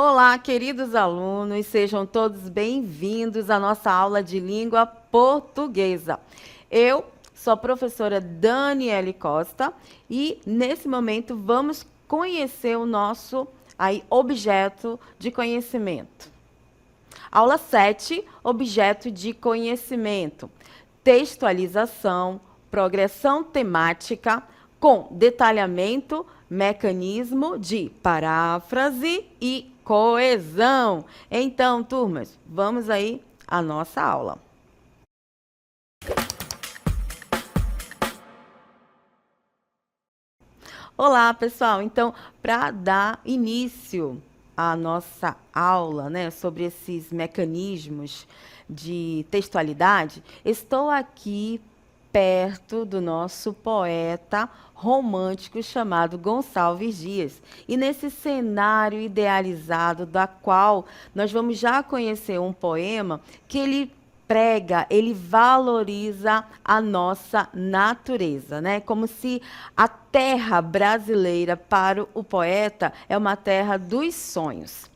Olá, queridos alunos, sejam todos bem-vindos à nossa aula de língua portuguesa. Eu sou a professora Daniele Costa e, nesse momento, vamos conhecer o nosso objeto de conhecimento. Aula 7, objeto de conhecimento. Textualização, progressão temática, com detalhamento, mecanismo de paráfrase e coesão. Então, turmas, vamos aí à nossa aula. Olá, pessoal. Então, para dar início à nossa aula, né, sobre esses mecanismos de textualidade, estou aqui perto do nosso poeta romântico chamado Gonçalves Dias. E nesse cenário idealizado, da qual nós vamos já conhecer um poema que ele prega, ele valoriza a nossa natureza, né? Como se a terra brasileira para o poeta é uma terra dos sonhos.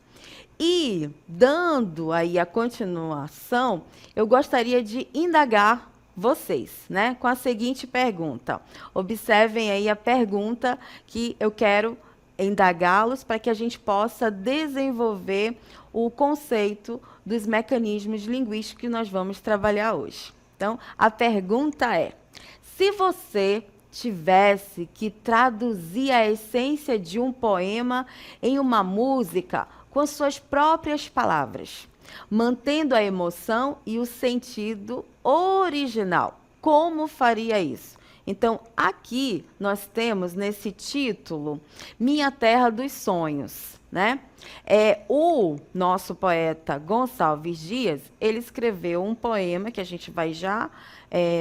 E, dando aí a continuação, eu gostaria de indagar vocês, né, com a seguinte pergunta. Observem aí a pergunta que eu quero indagá-los para que a gente possa desenvolver o conceito dos mecanismos linguísticos que nós vamos trabalhar hoje. Então, a pergunta é: se você tivesse que traduzir a essência de um poema em uma música com suas próprias palavras, mantendo a emoção e o sentido original, como faria isso? Então, aqui nós temos nesse título Minha Terra dos Sonhos, né? O nosso poeta Gonçalves Dias, ele escreveu um poema que a gente vai já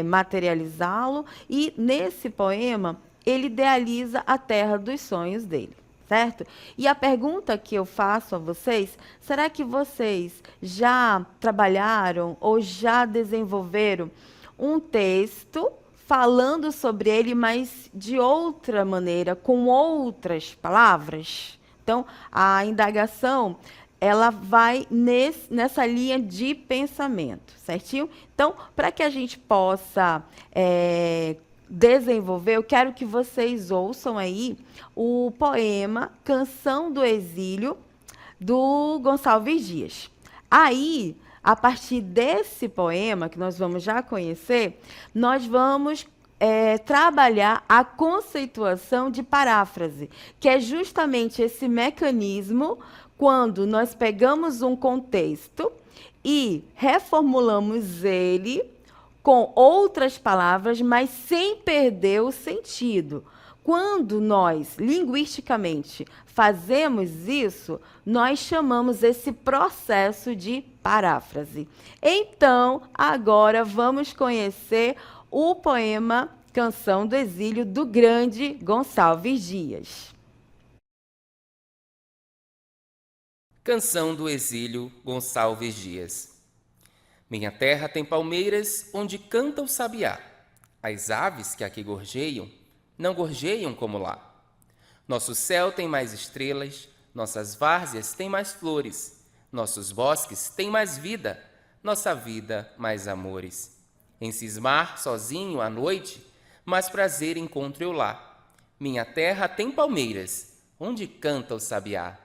materializá-lo, e nesse poema ele idealiza a terra dos sonhos dele, certo? E a pergunta que eu faço a vocês: será que vocês já trabalharam ou já desenvolveram um texto falando sobre ele, mas de outra maneira, com outras palavras? Então, a indagação, ela vai nessa linha de pensamento, certinho? Então, para que a gente possa desenvolver, eu quero que vocês ouçam aí o poema Canção do Exílio, do Gonçalves Dias. Aí, a partir desse poema, que nós vamos já conhecer, nós vamos trabalhar a conceituação de paráfrase, que é justamente esse mecanismo quando nós pegamos um contexto e reformulamos ele com outras palavras, mas sem perder o sentido. Quando nós, linguisticamente, fazemos isso, nós chamamos esse processo de paráfrase. Então, agora vamos conhecer o poema Canção do Exílio, do grande Gonçalves Dias. Canção do Exílio, Gonçalves Dias. Minha terra tem palmeiras onde canta o sabiá. As aves que aqui gorjeiam, não gorjeiam como lá. Nosso céu tem mais estrelas, nossas várzeas têm mais flores, nossos bosques têm mais vida, nossa vida mais amores. Em cismar sozinho à noite, mais prazer encontro eu lá. Minha terra tem palmeiras, onde canta o sabiá.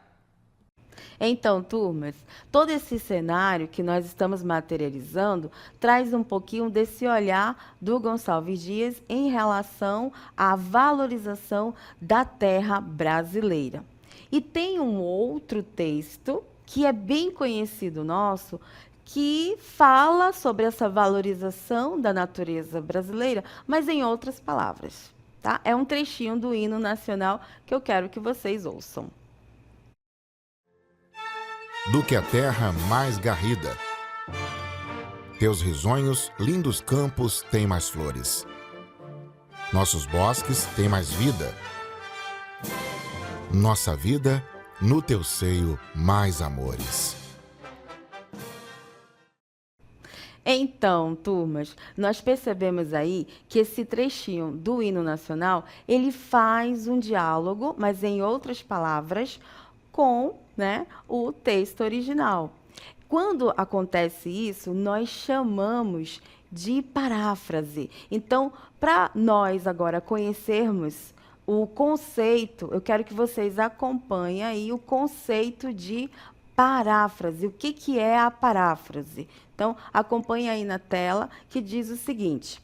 Então, turmas, todo esse cenário que nós estamos materializando traz um pouquinho desse olhar do Gonçalves Dias em relação à valorização da terra brasileira. E tem um outro texto que é bem conhecido nosso, que fala sobre essa valorização da natureza brasileira, mas em outras palavras, tá? É um trechinho do hino nacional que eu quero que vocês ouçam. Do que a terra mais garrida, teus risonhos, lindos campos têm mais flores, nossos bosques têm mais vida, nossa vida no teu seio mais amores. Então, turmas, nós percebemos aí que esse trechinho do hino nacional, ele faz um diálogo, mas em outras palavras, com né, o texto original. Quando acontece isso, nós chamamos de paráfrase. Então, para nós agora conhecermos o conceito, eu quero que vocês acompanhem aí o conceito de paráfrase. O que, que é a paráfrase? Então, acompanhe aí na tela, que diz o seguinte: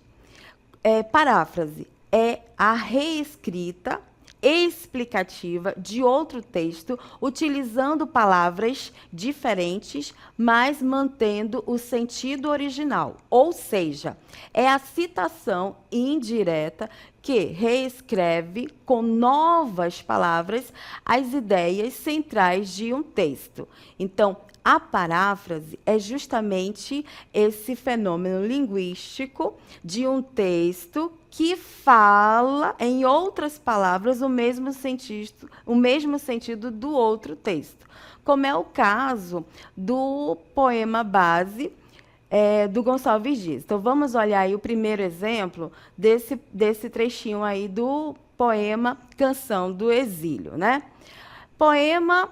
paráfrase é a reescrita explicativa de outro texto, utilizando palavras diferentes, mas mantendo o sentido original. Ou seja, é a citação indireta que reescreve com novas palavras as ideias centrais de um texto. Então, a paráfrase é justamente esse fenômeno linguístico de um texto que fala, em outras palavras, o mesmo sentido do outro texto. Como é o caso do poema base do Gonçalves Dias. Então, vamos olhar aí o primeiro exemplo desse trechinho aí do poema Canção do Exílio, né? Poema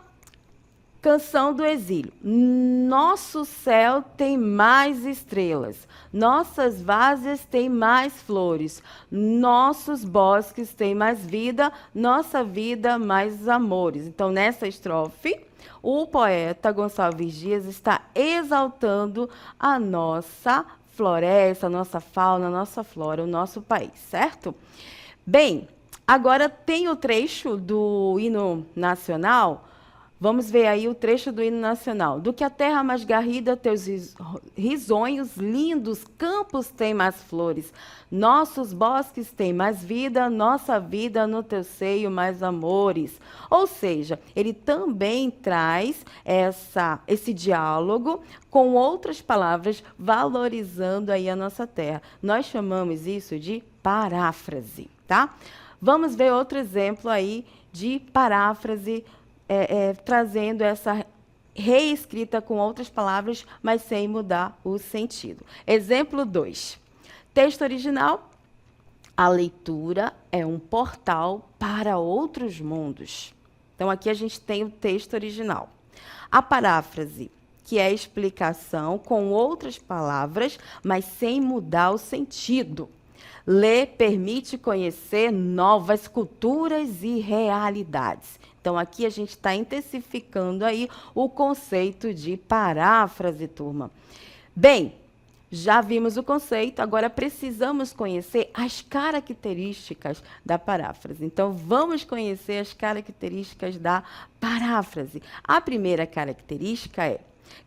Canção do Exílio. Nosso céu tem mais estrelas, nossas várzeas têm mais flores, nossos bosques têm mais vida, nossa vida mais amores. Então, nessa estrofe, o poeta Gonçalves Dias está exaltando a nossa floresta, a nossa fauna, a nossa flora, o nosso país, certo? Bem, agora tem o trecho do hino nacional. Vamos ver aí o trecho do hino nacional. Do que a terra mais garrida, teus risonhos lindos, campos têm mais flores, nossos bosques têm mais vida, nossa vida no teu seio mais amores. Ou seja, ele também traz esse diálogo com outras palavras, valorizando aí a nossa terra. Nós chamamos isso de paráfrase, tá? Vamos ver outro exemplo aí de paráfrase, trazendo essa reescrita com outras palavras, mas sem mudar o sentido. Exemplo 2. Texto original: a leitura é um portal para outros mundos. Então, aqui a gente tem o texto original. A paráfrase, que é a explicação com outras palavras, mas sem mudar o sentido. Ler permite conhecer novas culturas e realidades. Então, aqui a gente está intensificando aí o conceito de paráfrase, turma. Bem, já vimos o conceito, agora precisamos conhecer as características da paráfrase. Então, vamos conhecer as características da paráfrase. A primeira característica é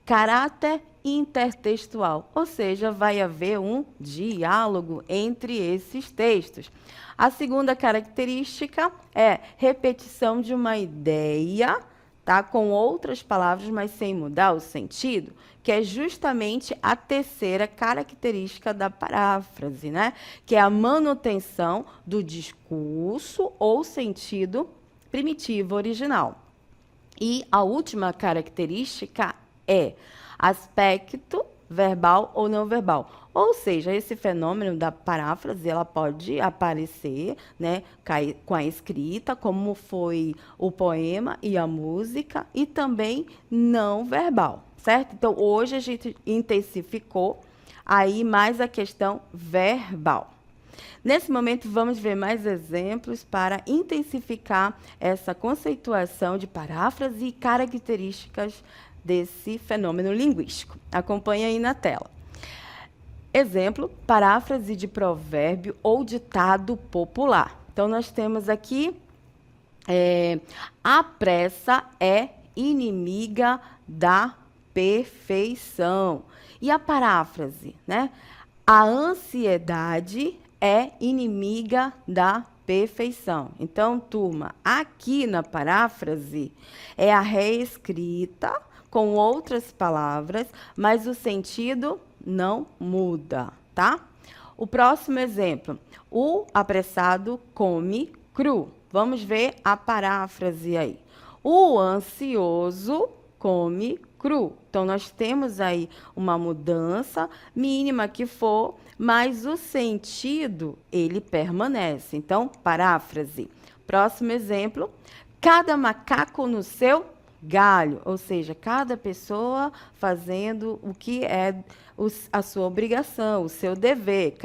caráter intertextual, ou seja, vai haver um diálogo entre esses textos. A segunda característica é repetição de uma ideia, tá, com outras palavras, mas sem mudar o sentido, que é justamente a terceira característica da paráfrase, né? Que é a manutenção do discurso ou sentido primitivo original. E a última característica é aspecto verbal ou não verbal. Ou seja, esse fenômeno da paráfrase, ela pode aparecer, né, com a escrita, como foi o poema e a música, e também não verbal, certo? Então, hoje a gente intensificou aí mais a questão verbal. Nesse momento, vamos ver mais exemplos para intensificar essa conceituação de paráfrase e características desse fenômeno linguístico. Acompanhe aí na tela. Exemplo, paráfrase de provérbio ou ditado popular. Então, nós temos aqui, a pressa é inimiga da perfeição. E a paráfrase, né? A ansiedade é inimiga da perfeição. Então, turma, aqui na paráfrase é a reescrita com outras palavras, mas o sentido não muda, tá? O próximo exemplo: o apressado come cru. Vamos ver a paráfrase aí. O ansioso come cru. Então, nós temos aí uma mudança mínima que for, mas o sentido, ele permanece. Então, paráfrase. Próximo exemplo: cada macaco no seu galho, ou seja, cada pessoa fazendo o que é a sua obrigação, o seu dever,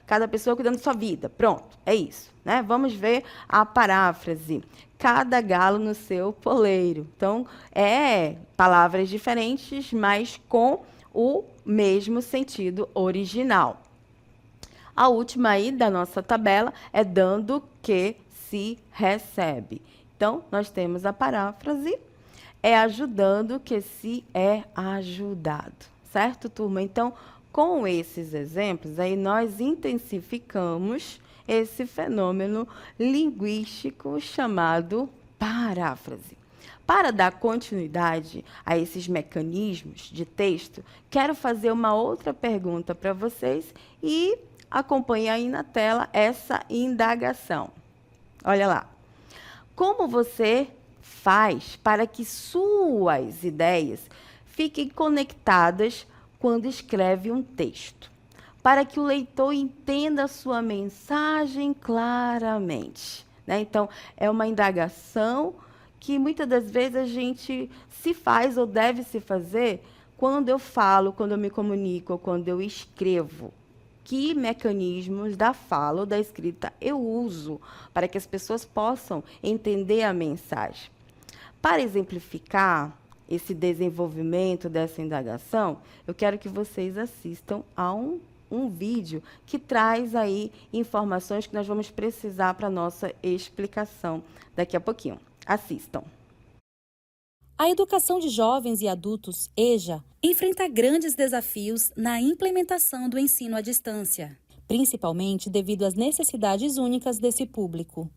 cada pessoa cuidando da sua vida. Pronto, é isso, né? Vamos ver a paráfrase. Cada galo no seu poleiro. Então, palavras diferentes, mas com o mesmo sentido original. A última aí da nossa tabela é dando que se recebe. Então, nós temos a paráfrase, é ajudando que se é ajudado. Certo, turma? Então, com esses exemplos, aí nós intensificamos esse fenômeno linguístico chamado paráfrase. Para dar continuidade a esses mecanismos de texto, quero fazer uma outra pergunta para vocês e acompanhe aí na tela essa indagação. Olha lá. Como você faz para que suas ideias fiquem conectadas quando escreve um texto? Para que o leitor entenda a sua mensagem claramente, né? Então, é uma indagação que muitas das vezes a gente se faz ou deve se fazer quando eu falo, quando eu me comunico, ou quando eu escrevo. Que mecanismos da fala ou da escrita eu uso para que as pessoas possam entender a mensagem? Para exemplificar esse desenvolvimento dessa indagação, eu quero que vocês assistam a um vídeo que traz aí informações que nós vamos precisar para a nossa explicação daqui a pouquinho. Assistam. A educação de jovens e adultos, EJA, enfrenta grandes desafios na implementação do ensino à distância, principalmente devido às necessidades únicas desse público.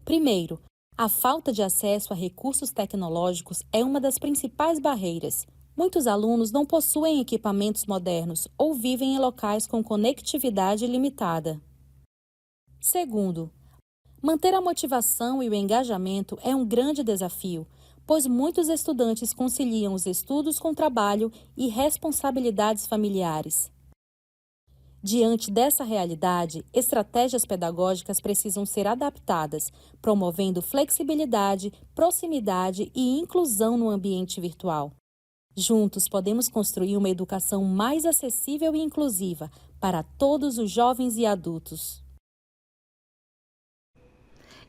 Primeiro, a falta de acesso a recursos tecnológicos é uma das principais barreiras. Muitos alunos não possuem equipamentos modernos ou vivem em locais com conectividade limitada. Segundo, manter a motivação e o engajamento é um grande desafio, pois muitos estudantes conciliam os estudos com trabalho e responsabilidades familiares. Diante dessa realidade, estratégias pedagógicas precisam ser adaptadas, promovendo flexibilidade, proximidade e inclusão no ambiente virtual. Juntos, podemos construir uma educação mais acessível e inclusiva para todos os jovens e adultos.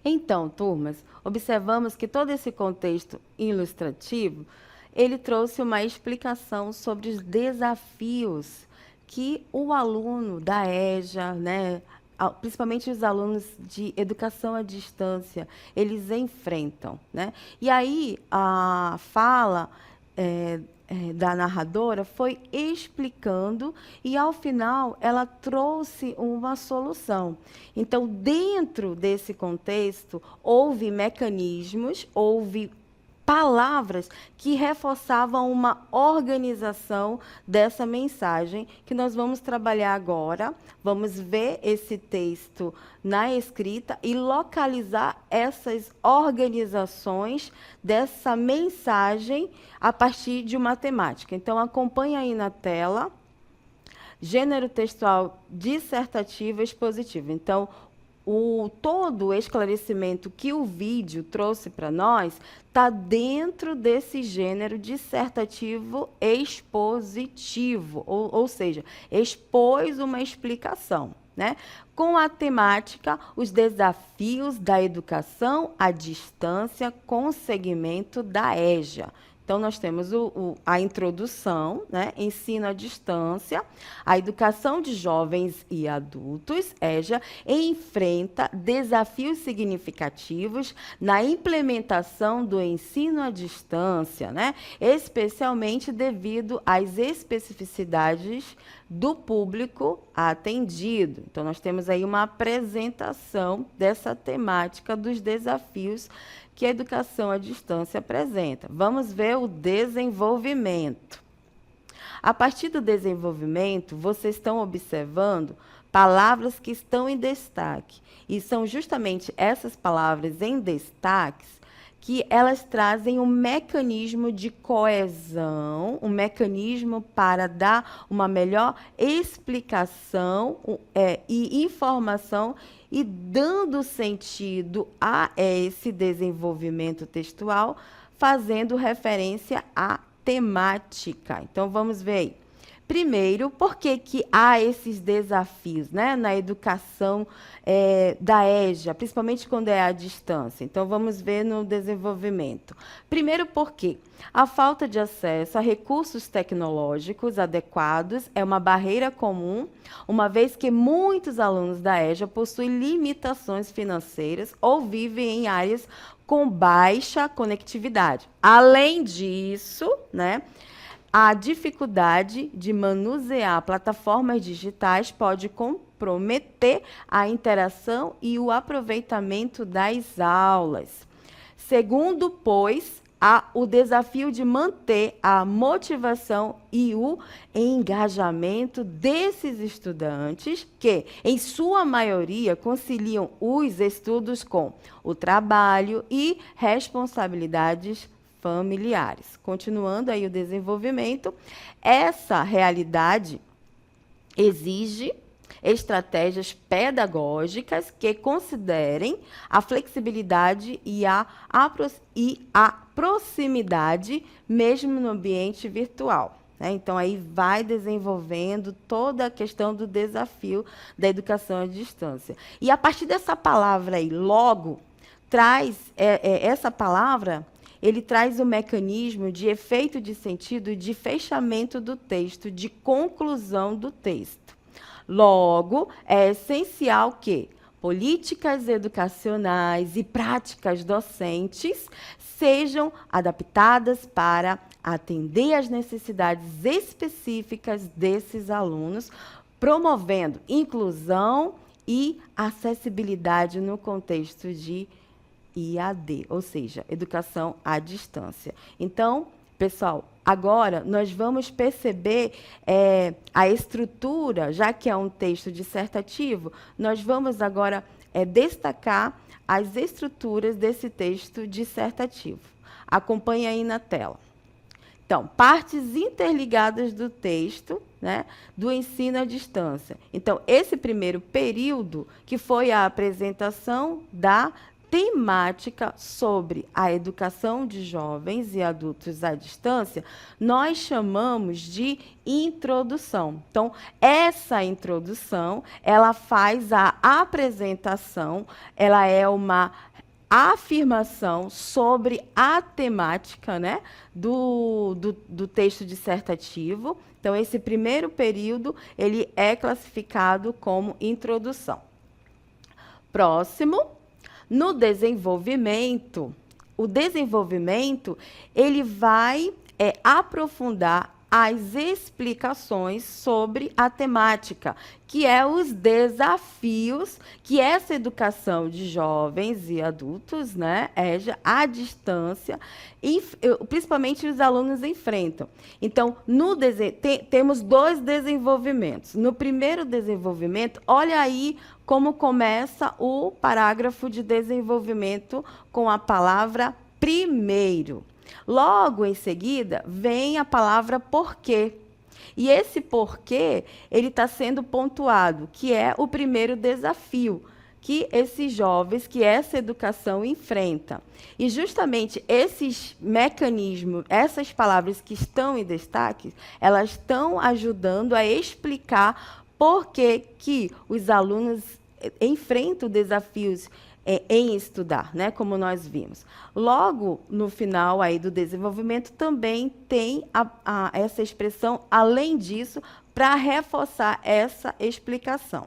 Então, turmas, observamos que todo esse contexto ilustrativo, ele trouxe uma explicação sobre os desafios que o aluno da EJA, né, principalmente os alunos de educação à distância, eles enfrentam, né? E aí a fala da narradora foi explicando e, ao final, ela trouxe uma solução. Então, dentro desse contexto, houve mecanismos, houve palavras que reforçavam uma organização dessa mensagem que nós vamos trabalhar agora. Vamos ver esse texto na escrita e localizar essas organizações dessa mensagem a partir de uma temática. Então, acompanhe aí na tela. Gênero textual dissertativo expositivo. Então, todo o esclarecimento que o vídeo trouxe para nós está dentro desse gênero dissertativo expositivo, ou seja, expôs uma explicação, né? Com a temática, os desafios da educação à distância com o segmento da EJA. Então, nós temos a introdução, né? Ensino à distância, a educação de jovens e adultos, EJA, enfrenta desafios significativos na implementação do ensino à distância, né? Especialmente devido às especificidades do público atendido. Então, nós temos aí uma apresentação dessa temática dos desafios que a educação à distância apresenta. Vamos ver o desenvolvimento. A partir do desenvolvimento, vocês estão observando palavras que estão em destaque. E são justamente essas palavras em destaques que elas trazem um mecanismo de coesão, um mecanismo para dar uma melhor explicação e informação e dando sentido a esse desenvolvimento textual, fazendo referência à temática. Então, vamos ver aí. Primeiro, por que há esses desafios, né, na educação da EJA, principalmente quando é à distância? Então, vamos ver no desenvolvimento. Primeiro, porque a falta de acesso a recursos tecnológicos adequados é uma barreira comum, uma vez que muitos alunos da EJA possuem limitações financeiras ou vivem em áreas com baixa conectividade. Além disso, né, a dificuldade de manusear plataformas digitais pode comprometer a interação e o aproveitamento das aulas. Segundo, pois, há o desafio de manter a motivação e o engajamento desses estudantes que, em sua maioria, conciliam os estudos com o trabalho e responsabilidades familiares. Continuando aí o desenvolvimento, essa realidade exige estratégias pedagógicas que considerem a flexibilidade e a proximidade, mesmo no ambiente virtual. Então, aí vai desenvolvendo toda a questão do desafio da educação à distância. E, a partir dessa palavra aí, logo, traz essa palavra... Ele traz o mecanismo de efeito de sentido de fechamento do texto, de conclusão do texto. Logo, é essencial que políticas educacionais e práticas docentes sejam adaptadas para atender às necessidades específicas desses alunos, promovendo inclusão e acessibilidade no contexto de IAD, ou seja, educação à distância. Então, pessoal, agora nós vamos perceber a estrutura, já que é um texto dissertativo, nós vamos agora destacar as estruturas desse texto dissertativo. Acompanhe aí na tela. Então, partes interligadas do texto, né, do ensino à distância. Então, esse primeiro período, que foi a apresentação da temática sobre a educação de jovens e adultos à distância, nós chamamos de introdução. Então, essa introdução, ela faz a apresentação, ela é uma afirmação sobre a temática, né, do texto dissertativo. Então, esse primeiro período, ele é classificado como introdução. Próximo. No desenvolvimento, o desenvolvimento ele vai aprofundar as explicações sobre a temática, que é os desafios que essa educação de jovens e adultos, né, EJA, à distância, principalmente os alunos enfrentam. Então, temos dois desenvolvimentos. No primeiro desenvolvimento, olha aí como começa o parágrafo de desenvolvimento com a palavra primeiro. Logo em seguida, vem a palavra porquê. E esse porquê, ele está sendo pontuado, que é o primeiro desafio que esses jovens, que essa educação enfrenta. E justamente esses mecanismos, essas palavras que estão em destaque, elas estão ajudando a explicar por que os alunos enfrentam desafios em estudar, né, como nós vimos. Logo, no final aí do desenvolvimento, também tem essa expressão, além disso, para reforçar essa explicação.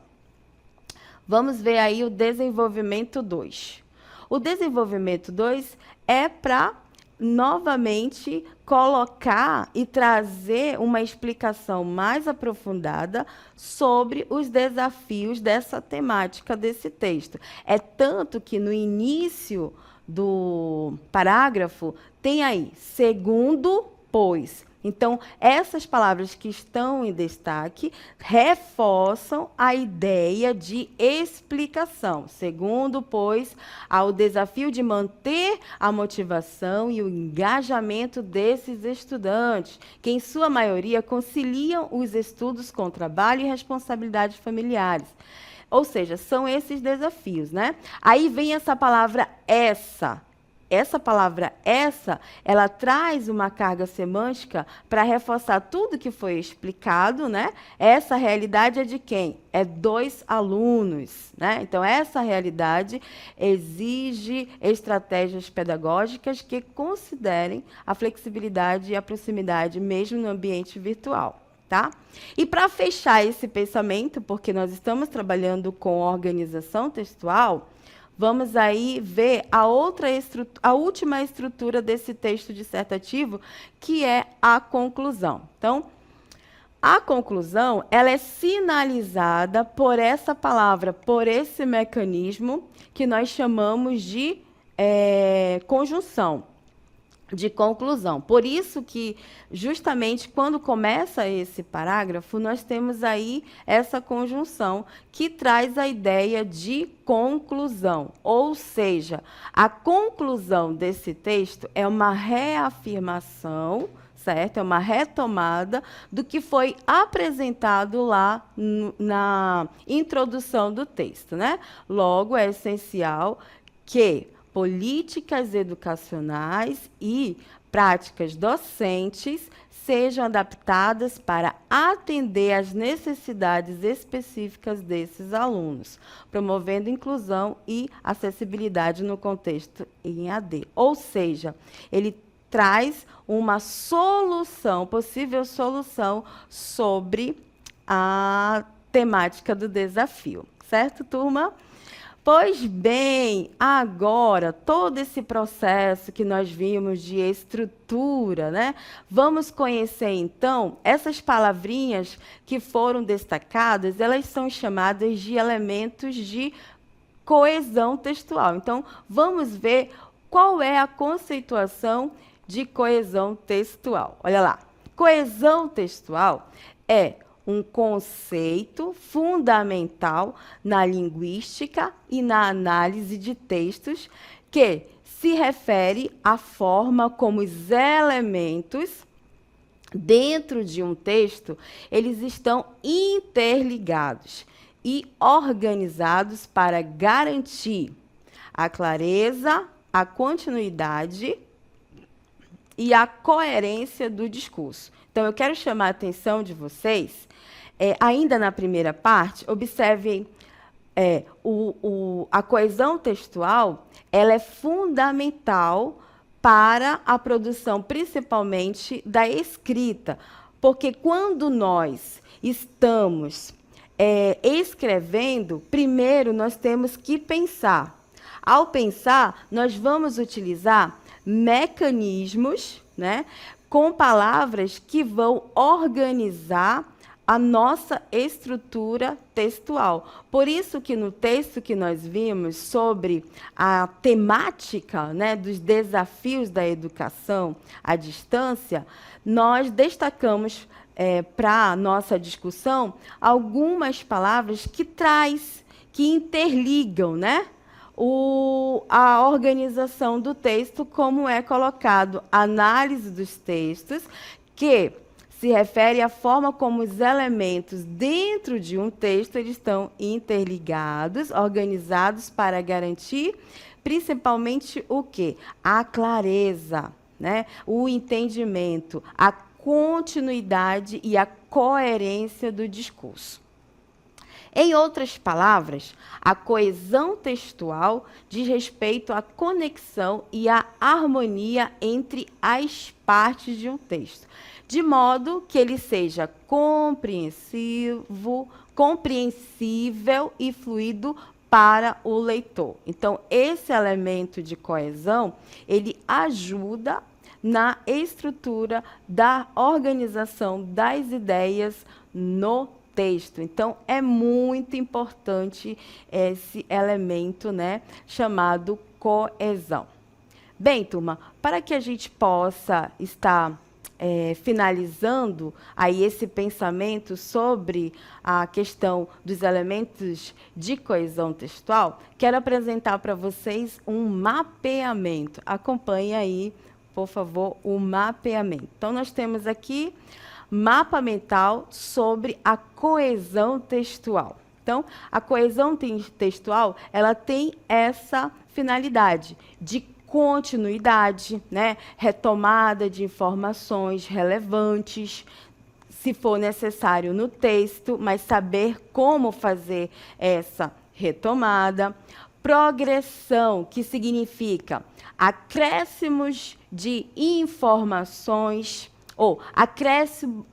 Vamos ver aí o desenvolvimento 2. O desenvolvimento 2 é para, novamente, colocar e trazer uma explicação mais aprofundada sobre os desafios dessa temática desse texto. É tanto que no início do parágrafo tem aí, segundo, pois. Então, essas palavras que estão em destaque reforçam a ideia de explicação. Segundo, pois, ao desafio de manter a motivação e o engajamento desses estudantes, que, em sua maioria, conciliam os estudos com trabalho e responsabilidades familiares. Ou seja, são esses desafios, né? Aí vem essa palavra essa. essa palavra essa, ela traz uma carga semântica para reforçar tudo que foi explicado, né? Essa realidade é de quem? É dos alunos, né? Então, essa realidade exige estratégias pedagógicas que considerem a flexibilidade e a proximidade, mesmo no ambiente virtual. Tá? E para fechar esse pensamento, porque nós estamos trabalhando com organização textual, vamos aí ver a última estrutura desse texto dissertativo, que é a conclusão. Então, a conclusão, ela é sinalizada por essa palavra, por esse mecanismo que nós chamamos de conjunção, de conclusão. Por isso que, justamente, quando começa esse parágrafo, nós temos aí essa conjunção que traz a ideia de conclusão. Ou seja, a conclusão desse texto é uma reafirmação, certo? É uma retomada do que foi apresentado lá na introdução do texto, né? Logo, é essencial que políticas educacionais e práticas docentes sejam adaptadas para atender às necessidades específicas desses alunos, promovendo inclusão e acessibilidade no contexto em AD. Ou seja, ele traz uma solução, possível solução sobre a temática do desafio. Certo, turma? Pois bem, agora, todo esse processo que nós vimos de estrutura, né? Vamos conhecer, então, essas palavrinhas que foram destacadas, elas são chamadas de elementos de coesão textual. Então, vamos ver qual é a conceituação de coesão textual. Olha lá, coesão textual é um conceito fundamental na linguística e na análise de textos que se refere à forma como os elementos dentro de um texto, eles estão interligados e organizados para garantir a clareza, a continuidade e a coerência do discurso. Então, eu quero chamar a atenção de vocês, ainda na primeira parte, observem a coesão textual, ela é fundamental para a produção, principalmente, da escrita, porque quando nós estamos escrevendo, primeiro nós temos que pensar. Ao pensar, nós vamos utilizar mecanismos, né, com palavras que vão organizar a nossa estrutura textual. Por isso que no texto que nós vimos sobre a temática, né, dos desafios da educação à distância, nós destacamos para a nossa discussão algumas palavras que interligam, né, a organização do texto, como é colocado, análise dos textos, que se refere à forma como os elementos dentro de um texto eles estão interligados, organizados para garantir, principalmente, o quê? A clareza, né? O entendimento, a continuidade e a coerência do discurso. Em outras palavras, a coesão textual diz respeito à conexão e à harmonia entre as partes de um texto, de modo que ele seja compreensível e fluido para o leitor. Então, esse elemento de coesão, ele ajuda na estrutura da organização das ideias no texto. Então, é muito importante esse elemento, né, chamado coesão. Bem, turma, para que a gente possa estar finalizando aí esse pensamento sobre a questão dos elementos de coesão textual, quero apresentar para vocês um mapeamento. Acompanhe aí, por favor, o mapeamento. Então, nós temos aqui mapa mental sobre a coesão textual. Então, a coesão textual, ela tem essa finalidade de continuidade, né? Retomada de informações relevantes, se for necessário no texto, mas saber como fazer essa retomada. Progressão, que significa acréscimos de informações ou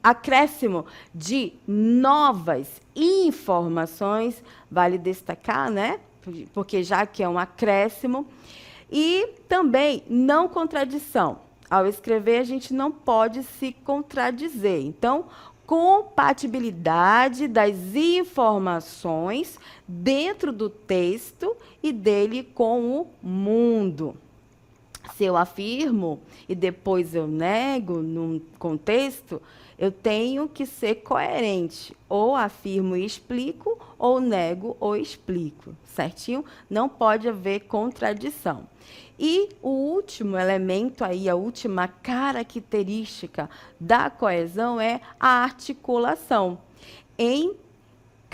acréscimo de novas informações, vale destacar, né? Porque já que é um acréscimo. E também não contradição. Ao escrever, a gente não pode se contradizer. Então, compatibilidade das informações dentro do texto e dele com o mundo. Se eu afirmo e depois eu nego num contexto, eu tenho que ser coerente. Ou afirmo e explico, ou nego ou explico. Certinho? Não pode haver contradição. E o último elemento aí, a última característica da coesão é a articulação.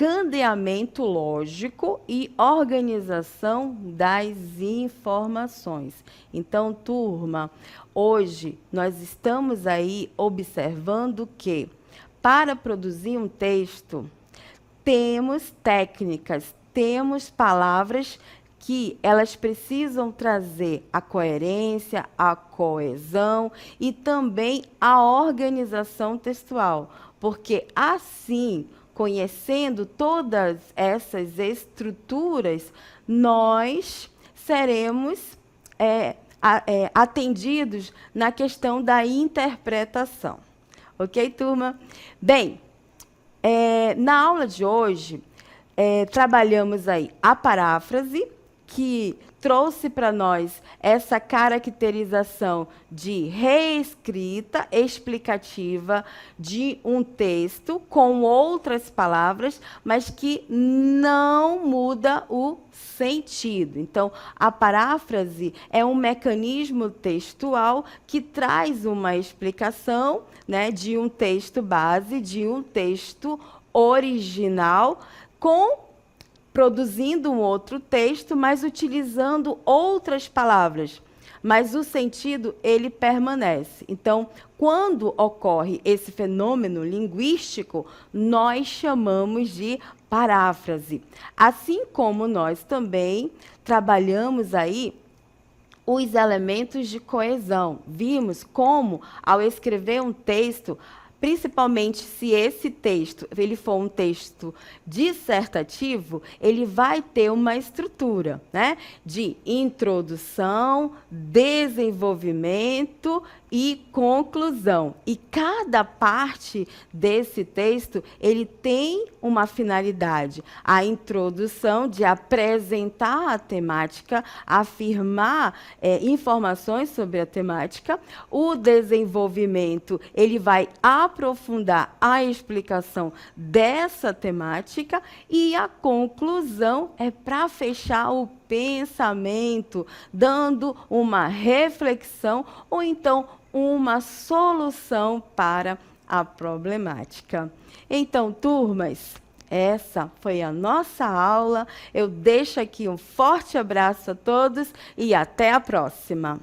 Encadeamento lógico e organização das informações. Então, turma, hoje nós estamos aí observando que, para produzir um texto, temos técnicas, temos palavras que elas precisam trazer a coerência, a coesão e também a organização textual, porque assim, conhecendo todas essas estruturas, nós seremos atendidos na questão da interpretação. Ok, turma? Bem, na aula de hoje, trabalhamos aí a paráfrase, que trouxe para nós essa caracterização de reescrita explicativa de um texto com outras palavras, mas que não muda o sentido. Então, a paráfrase é um mecanismo textual que traz uma explicação, né, de um texto base, de um texto original, produzindo um outro texto, mas utilizando outras palavras. Mas o sentido, ele permanece. Então, quando ocorre esse fenômeno linguístico, nós chamamos de paráfrase. Assim como nós também trabalhamos aí os elementos de coesão. Vimos como, ao escrever um texto, principalmente se esse texto ele for um texto dissertativo, ele vai ter uma estrutura, né, de introdução, desenvolvimento e conclusão. E cada parte desse texto, ele tem uma finalidade. A introdução de apresentar a temática, afirmar informações sobre a temática. O desenvolvimento, ele vai aprofundar a explicação dessa temática. E a conclusão é para fechar o pensamento, dando uma reflexão ou então uma solução para a problemática. Então, turmas, essa foi a nossa aula. Eu deixo aqui um forte abraço a todos e até a próxima.